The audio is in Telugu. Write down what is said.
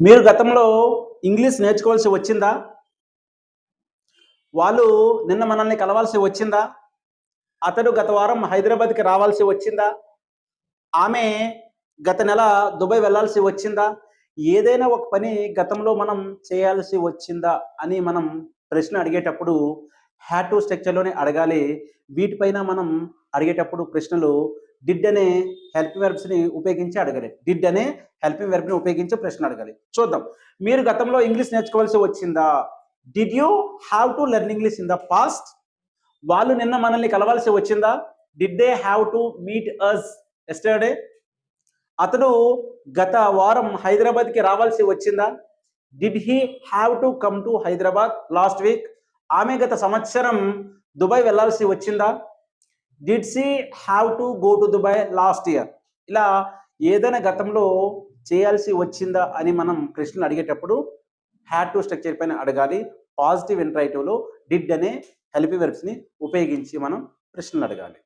మీరు గతంలో ఇంగ్లీష్ నేర్చుకోవాల్సి వచ్చిందా? వాళ్ళు నిన్న మనల్ని కలవాల్సి వచ్చిందా? అతడు గత వారం హైదరాబాద్‌కి రావాల్సి వచ్చిందా? ఆమె గత నెల దుబాయ్ వెళ్ళాల్సి వచ్చిందా? ఏదైనా ఒక పని గతంలో మనం చేయాల్సి వచ్చిందా? అని మనం ప్రశ్న అడిగేటప్పుడు హ్యాడ్ టు స్ట్రక్చర్‌లోనే అడగాలి. వీటిపైన మనం అడిగేటప్పుడు ప్రశ్నలు డిడ్ అనే హెల్పింగ్ వెర్బ్స్‌ని ఉపయోగించి అడగాలి. డిడ్ అనే హెల్పింగ్ వెర్బ్‌ని ఉపయోగించి ప్రశ్న అడగాలి. చూద్దాం. మీరు గతంలో ఇంగ్లీష్ నేర్చుకోవాల్సి వచ్చిందా? Did you have to learn English in the past? వాళ్ళు నిన్న మనల్ని కలవాల్సి వచ్చిందా? Did they have to meet us yesterday? అతడు గత వారం హైదరాబాద్‌కి రావాల్సి వచ్చిందా? Did he have to come to Hyderabad last week? ఆమె గత సంవత్సరం దుబాయ్ వెళ్ళాల్సి వచ్చిందా? Did she have to go to Dubai last year? ఇలా ఏదైనా గతంలో చేయాల్సి వచ్చిందా అని మనం ప్రశ్నలు అడిగేటప్పుడు హ్యాడ్ టు స్ట్రక్చర్ పైన అడగాలి. పాజిటివ్ ఇంపరేటివ్‌లో డిడ్ అనే హెల్పింగ్ వెర్బ్స్‌ని ఉపయోగించి మనం ప్రశ్నలు అడగాలి.